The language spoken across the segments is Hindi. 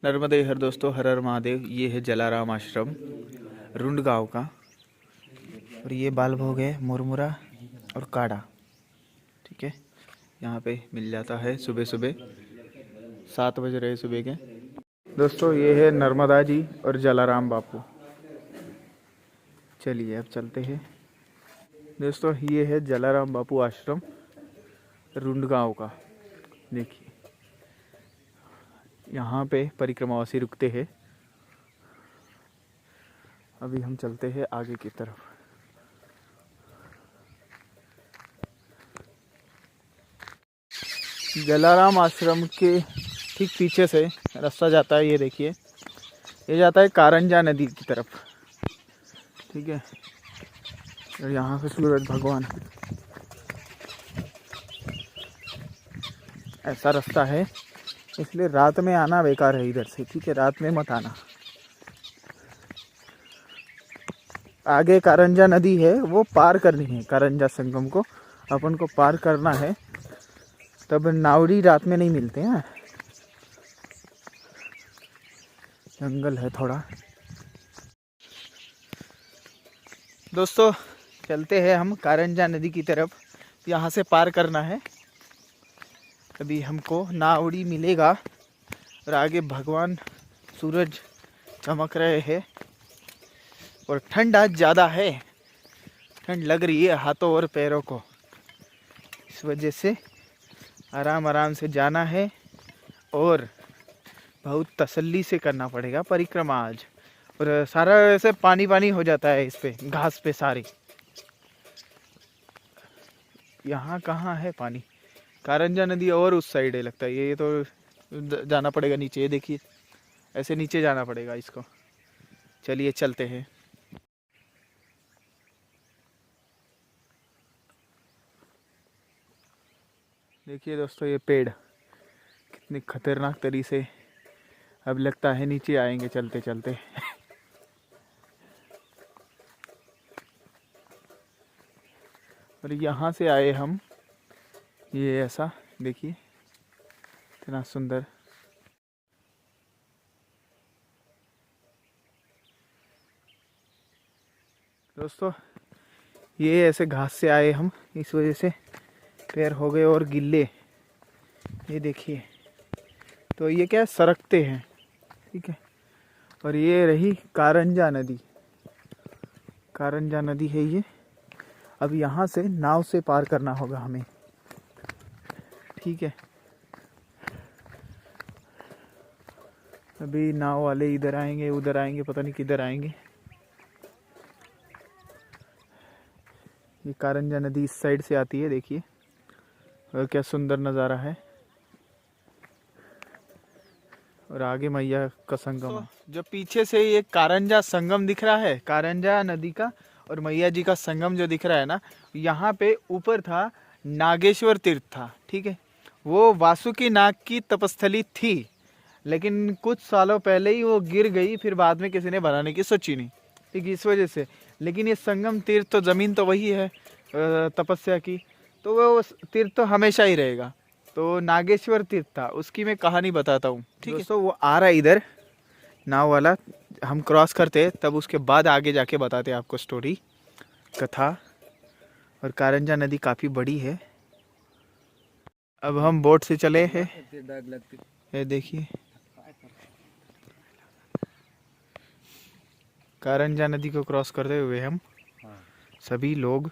नर्मदे हर दोस्तों, हर हर महादेव। ये है जलाराम आश्रम रुंड गांव का। और ये बाल भोग है मुरमुरा और काढ़ा। ठीक है, यहाँ पे मिल जाता है सुबह सुबह 7 बज रहे सुबह के। दोस्तों ये है नर्मदा जी और जलाराम बापू। चलिए अब चलते हैं। दोस्तों ये है जलाराम बापू आश्रम रुंड गांव का। देखिए यहाँ पे परिक्रमावासी रुकते हैं। अभी हम चलते हैं आगे की तरफ। जलाराम आश्रम के ठीक पीछे से रास्ता जाता है। ये देखिए, ये जाता है कारंजा नदी की तरफ। ठीक है, और यहाँ से सूरज भगवान, ऐसा रास्ता है। इसलिए रात में आना बेकार है इधर से। ठीक है, रात में मत आना। आगे कारंजा नदी है, वो पार करनी है। कारंजा संगम को अपन को पार करना है, तब नावड़ी रात में नहीं मिलते हैं। जंगल है थोड़ा। दोस्तों चलते हैं हम कारंजा नदी की तरफ। यहाँ से पार करना है। अभी हमको नावड़ी मिलेगा और आगे भगवान सूरज चमक रहे हैं और ठंड आज ज़्यादा है। ठंड लग रही है हाथों और पैरों को। इस वजह से आराम आराम से जाना है और बहुत तसल्ली से करना पड़ेगा परिक्रमा आज। और सारा ऐसे पानी पानी हो जाता है इस पे, घास पे सारी। यहाँ कहाँ है पानी? कारंजा नदी और उस साइड है लगता है। ये तो जाना पड़ेगा नीचे। ये देखिए, ऐसे नीचे जाना पड़ेगा इसको। चलिए चलते हैं। देखिए दोस्तों, ये पेड़ कितने खतरनाक तरीके से अब लगता है नीचे आएंगे चलते चलते। और यहाँ से आए हम। ये ऐसा देखिए, इतना सुंदर। दोस्तों ये ऐसे घास से आए हम, इस वजह से पैर हो गए और गिल्ले। ये देखिए, तो ये क्या सरकते हैं। ठीक है, और ये रही कारंजा नदी। कारंजा नदी है ये। अब यहाँ से नाव से पार करना होगा हमें। ठीक है, अभी नाव वाले इधर आएंगे उधर आएंगे, पता नहीं किधर आएंगे। ये कारंजा नदी इस साइड से आती है। देखिए और क्या सुंदर नज़ारा है। और आगे मैया का संगम है। जो पीछे से ये कारंजा संगम दिख रहा है, कारंजा नदी का और मैया जी का संगम जो दिख रहा है ना, यहाँ पे ऊपर था नागेश्वर तीर्थ था। ठीक है, वो वासुकी नाग की तपस्थली थी, लेकिन कुछ सालों पहले ही वो गिर गई। फिर बाद में किसी ने बनाने की सोची नहीं। ठीक है, इस वजह से। लेकिन ये संगम तीर्थ तो ज़मीन तो वही है तपस्या की, तो वो तीर्थ तो हमेशा ही रहेगा। तो नागेश्वर तीर्थ था, उसकी मैं कहानी बताता हूँ। ठीक है, तो वो आ रहा है इधर नाव वाला। हम क्रॉस करते तब उसके बाद आगे जाके बताते हैं आपको स्टोरी, कथा। और कारंजा नदी काफ़ी बड़ी है। अब हम बोट से चले हैं। ये देखिए, कारंजा नदी को क्रॉस करते हुए हम सभी लोग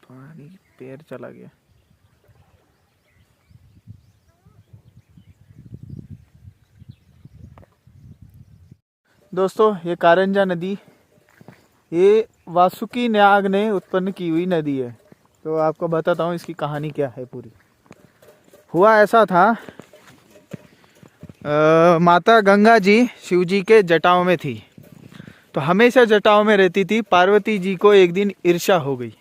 पानी पैर चला गया। दोस्तों ये कारंजा नदी, ये वासुकी नाग ने उत्पन्न की हुई नदी है। तो आपको बताता हूँ इसकी कहानी क्या है पूरी। हुआ ऐसा था, माता गंगा जी शिव जी के जटाओं में थी, तो हमेशा जटाओं में रहती थी। पार्वती जी को एक दिन ईर्ष्या हो गई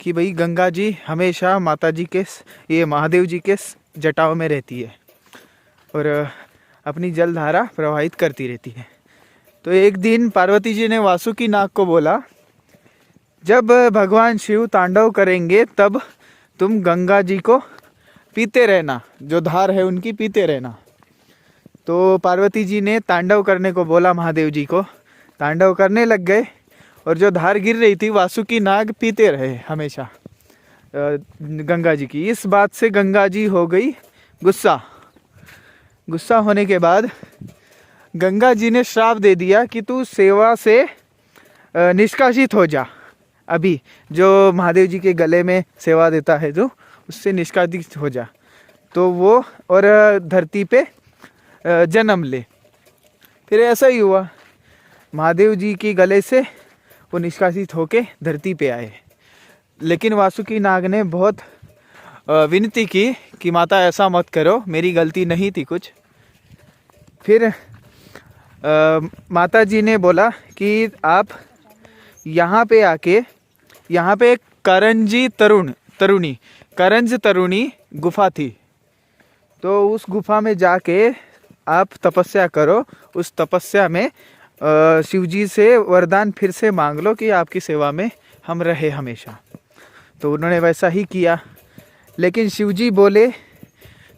कि भाई गंगा जी हमेशा माता जी के, ये महादेव जी के जटाओं में रहती है और अपनी जलधारा प्रवाहित करती रहती है। तो एक दिन पार्वती जी ने वासुकी नाग को बोला, जब भगवान शिव तांडव करेंगे तब तुम गंगा जी को पीते रहना, जो धार है उनकी पीते रहना। तो पार्वती जी ने तांडव करने को बोला महादेव जी को, तांडव करने लग गए और जो धार गिर रही थी वासुकी नाग पीते रहे हमेशा गंगा जी की। इस बात से गंगा जी हो गई गुस्सा। गुस्सा होने के बाद गंगा जी ने श्राप दे दिया कि तू सेवा से निष्कासित हो जा। अभी जो महादेव जी के गले में सेवा देता है जो, उससे निष्कासित हो जा। तो वो और धरती पे जन्म ले। फिर ऐसा ही हुआ, महादेव जी के गले से वो निष्कासित होके धरती पे आए। लेकिन वासुकी नाग ने बहुत विनती की कि माता ऐसा मत करो, मेरी गलती नहीं थी कुछ। फिर माता जी ने बोला कि आप यहाँ पे आके, यहाँ पे एक करंज तरुणी गुफा थी, तो उस गुफा में जाके आप तपस्या करो। उस तपस्या में शिवजी से वरदान फिर से मांग लो कि आपकी सेवा में हम रहे हमेशा। तो उन्होंने वैसा ही किया। लेकिन शिवजी बोले,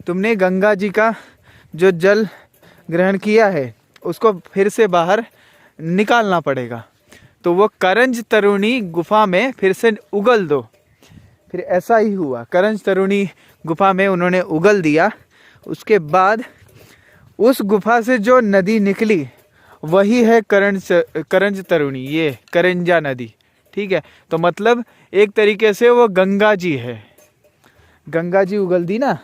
तुमने गंगा जी का जो जल ग्रहण किया है उसको फिर से बाहर निकालना पड़ेगा। तो वो करंज तरुणी गुफा में फिर से उगल दो। फिर ऐसा ही हुआ, करंज तरुणी गुफा में उन्होंने उगल दिया। उसके बाद उस गुफा से जो नदी निकली वही है करंज तरुणी, ये करंजा नदी। ठीक है, तो मतलब एक तरीके से वो गंगा जी है। गंगा जी उगल दी ना,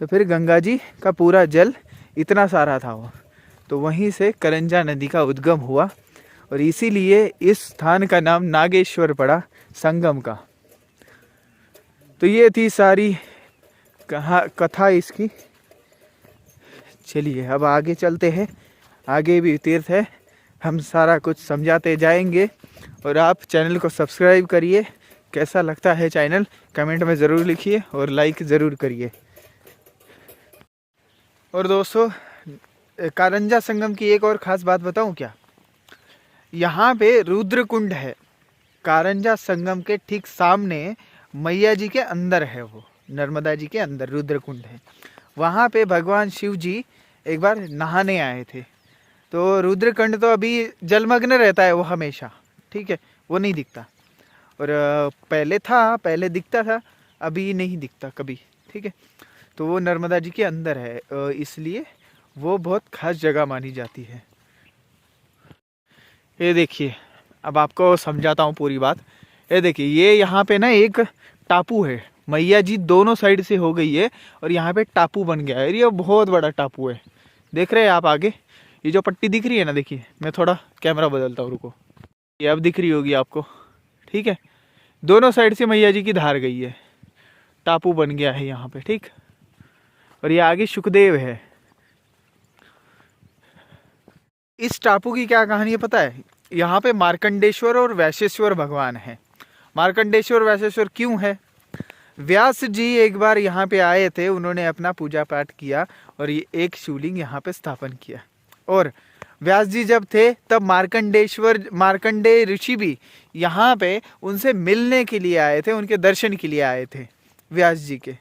तो फिर गंगा जी का पूरा जल इतना सारा था वो, तो वहीं से करंजा नदी का उद्गम हुआ। और इसीलिए इस स्थान का नाम नागेश्वर पड़ा, संगम का। तो ये थी सारी कथा इसकी। चलिए अब आगे चलते हैं, आगे भी तीर्थ है, हम सारा कुछ समझाते जाएंगे। और आप चैनल को सब्सक्राइब करिए। कैसा लगता है चैनल कमेंट में ज़रूर लिखिए और लाइक ज़रूर करिए। और दोस्तों, कारंजा संगम की एक और ख़ास बात बताऊं क्या? यहाँ पे रुद्रकुंड है। कारंजा संगम के ठीक सामने मैया जी के अंदर है, वो नर्मदा जी के अंदर रुद्रकुंड है। वहाँ पे भगवान शिव जी एक बार नहाने आए थे। तो रुद्रकुंड तो अभी जलमग्न रहता है वो हमेशा, ठीक है, वो नहीं दिखता। और पहले दिखता था, अभी नहीं दिखता कभी, ठीक है। तो वो नर्मदा जी के अंदर है, इसलिए वो बहुत खास जगह मानी जाती है। ये देखिए, अब आपको समझाता हूँ पूरी बात। ये देखिए, ये यहाँ पे ना एक टापू है, मैया जी दोनों साइड से हो गई है और यहाँ पे टापू बन गया है। ये बहुत बड़ा टापू है, देख रहे हैं आप आगे ये जो पट्टी दिख रही है ना, देखिए मैं थोड़ा कैमरा बदलता हूँ, रुको, ये अब दिख रही होगी आपको, ठीक है। दोनों साइड से मैया जी की धार गई है, टापू बन गया है यहाँ पे, ठीक। और ये आगे सुखदेव है। इस टापू की क्या कहानी है पता है? यहाँ पे मार्कंडेश्वर और वैशेश्वर भगवान है। मार्कंडेश्वर वैशेश्वर क्यों है? व्यास जी एक बार यहाँ पे आए थे, उन्होंने अपना पूजा पाठ किया और ये एक शिवलिंग यहाँ पे स्थापन किया। और व्यास जी जब थे तब मार्कंडेय ऋषि भी यहाँ पे उनसे मिलने के लिए आए थे, उनके दर्शन के लिए आए थे व्यास जी के।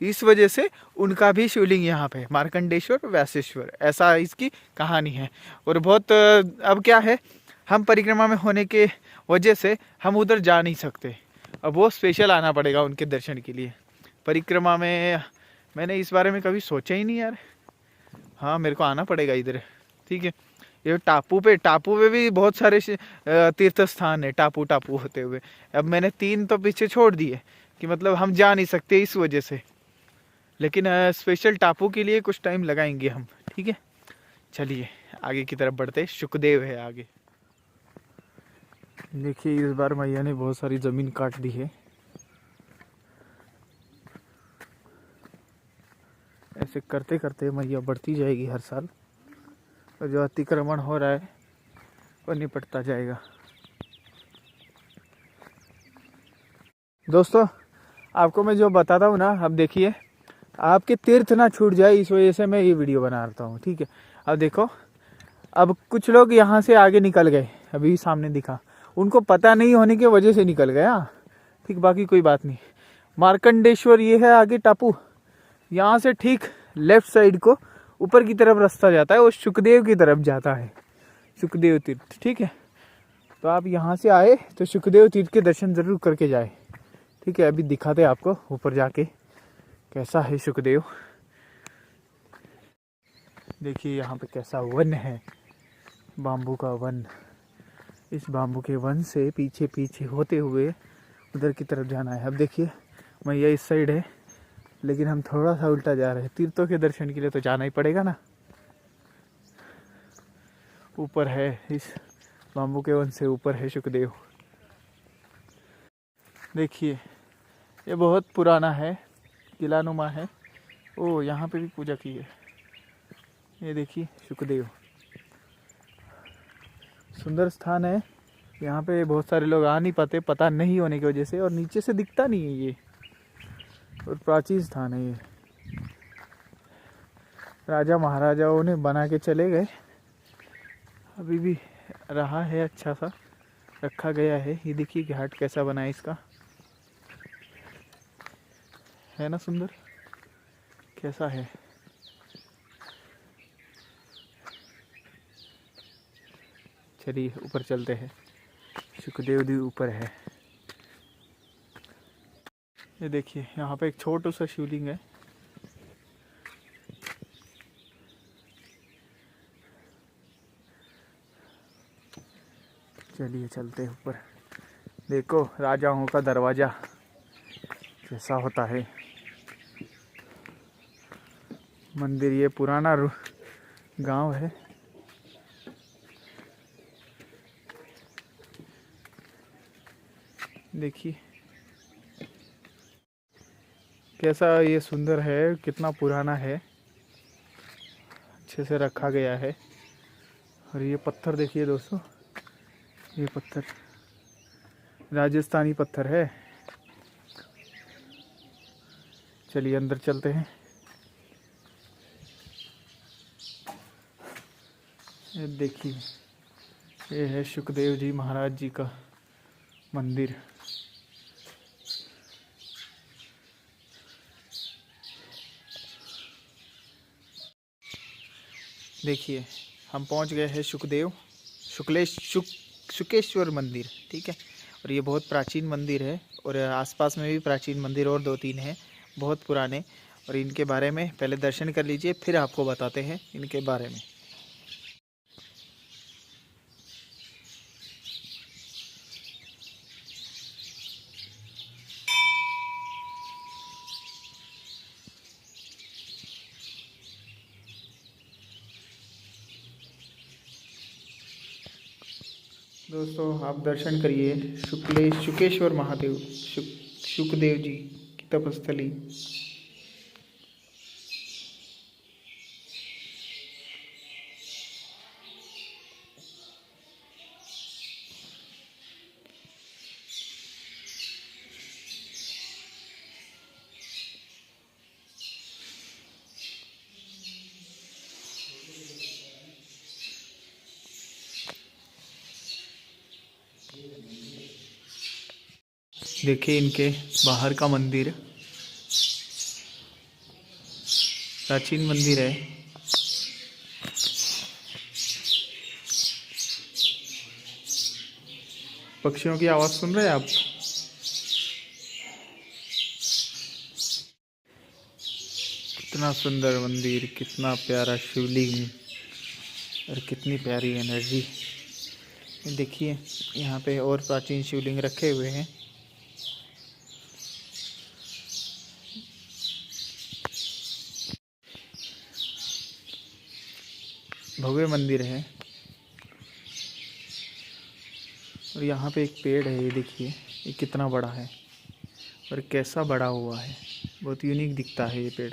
इस वजह से उनका भी शिवलिंग यहाँ पे मार्कंडेश्वर वैशेश्वर, ऐसा इसकी कहानी है। और बहुत अब क्या है, हम परिक्रमा में होने के वजह से हम उधर जा नहीं सकते, अब वो स्पेशल आना पड़ेगा उनके दर्शन के लिए। परिक्रमा में मैंने इस बारे में कभी सोचा ही नहीं यार। हाँ, मेरे को आना पड़ेगा इधर, ठीक है। ये टापू पे भी बहुत सारे तीर्थ स्थान है, टापू होते हुए। अब मैंने 3 तो पीछे छोड़ दिए कि मतलब हम जा नहीं सकते इस वजह से, लेकिन स्पेशल टापू के लिए कुछ टाइम लगाएंगे हम, ठीक है। चलिए आगे की तरफ बढ़ते, सुखदेव है आगे। देखिए, इस बार मैया ने बहुत सारी ज़मीन काट दी है। ऐसे करते करते मैया बढ़ती जाएगी हर साल, और जो अतिक्रमण हो रहा है वो निपटता जाएगा। दोस्तों, आपको मैं जो बताता हूँ ना, अब देखिए आपके तीर्थ ना छूट जाए इस वजह से मैं ये वीडियो बना रहा हूँ, ठीक है। अब देखो, अब कुछ लोग यहाँ से आगे निकल गए, अभी सामने दिखा, उनको पता नहीं होने की वजह से निकल गया, ठीक, बाकी कोई बात नहीं। मार्कंडेश्वर ये है आगे टापू, यहाँ से ठीक लेफ्ट साइड को ऊपर की तरफ रास्ता जाता है, वो सुखदेव की तरफ जाता है, सुखदेव तीर्थ, ठीक है। तो आप यहाँ से आए तो सुखदेव तीर्थ के दर्शन जरूर करके जाए, ठीक है। अभी दिखाते हैं आपको ऊपर जाके कैसा है सुखदेव। देखिए यहाँ पे कैसा वन है, बाम्बू का वन। इस बाम्बू के वन से पीछे पीछे होते हुए उधर की तरफ जाना है। अब देखिए मैया इस साइड है, लेकिन हम थोड़ा सा उल्टा जा रहे हैं। तीर्थों के दर्शन के लिए तो जाना ही पड़ेगा ना। ऊपर है, इस बाम्बू के वन से ऊपर है सुखदेव। देखिए ये बहुत पुराना है, किलानुमा है। ओ यहाँ पे भी पूजा की है। ये देखिए सुखदेव, सुंदर स्थान है। यहाँ पे बहुत सारे लोग आ नहीं पाते, पता नहीं होने की वजह से, और नीचे से दिखता नहीं है ये, और प्राचीन स्थान है ये। राजा महाराजाओं ने बना के चले गए, अभी भी रहा है, अच्छा सा रखा गया है। ये देखिए घाट कैसा बना है इसका, है ना सुंदर, कैसा है। चलिए ऊपर चलते हैं, सुखदेव जी ऊपर है। ये देखिए यहाँ पे एक छोटा सा शिवलिंग है। चलिए चलते हैं ऊपर। देखो राजाओं का दरवाजा कैसा होता है। मंदिर, ये पुराना गांव है। देखिए कैसा ये सुंदर है, कितना पुराना है, अच्छे से रखा गया है। और ये पत्थर देखिए दोस्तों, ये पत्थर राजस्थानी पत्थर है। चलिए अंदर चलते हैं। ये देखिए ये है सुखदेव जी महाराज जी का मंदिर। देखिए हम पहुंच गए हैं शुकेश्वर मंदिर, ठीक है। और ये बहुत प्राचीन मंदिर है, और आसपास में भी प्राचीन मंदिर और 2-3 हैं, बहुत पुराने। और इनके बारे में पहले दर्शन कर लीजिए, फिर आपको बताते हैं इनके बारे में। दोस्तों आप दर्शन करिए शुकेश्वर महादेव सुखदेव जी की तपस्थली। देखिए इनके बाहर का मंदिर, प्राचीन मंदिर है। पक्षियों की आवाज़ सुन रहे हैं आप? कितना सुंदर मंदिर, कितना प्यारा शिवलिंग, और कितनी प्यारी एनर्जी। देखिए यहाँ पे और प्राचीन शिवलिंग रखे हुए हैं। भव्य मंदिर है। और यहाँ पे एक पेड़ है, ये देखिए ये कितना बड़ा है और कैसा बड़ा हुआ है, बहुत यूनिक दिखता है ये पेड़।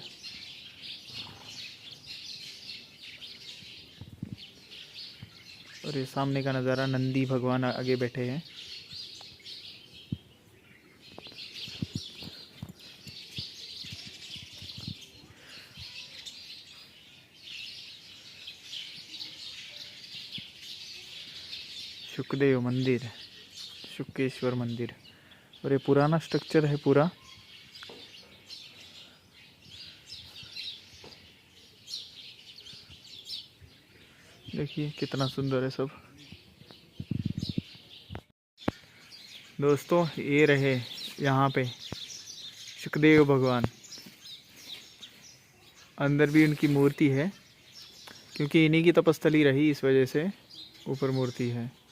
और ये सामने का नज़ारा, नंदी भगवान आगे बैठे हैं। शुकदेव मंदिर, शुकेश्वर मंदिर। और ये पुराना स्ट्रक्चर है पूरा। देखिए कितना सुंदर है सब। दोस्तों ये रहे यहाँ पे शुकदेव भगवान। अंदर भी उनकी मूर्ति है, क्योंकि इन्हीं की तपस्थली रही, इस वजह से ऊपर मूर्ति है।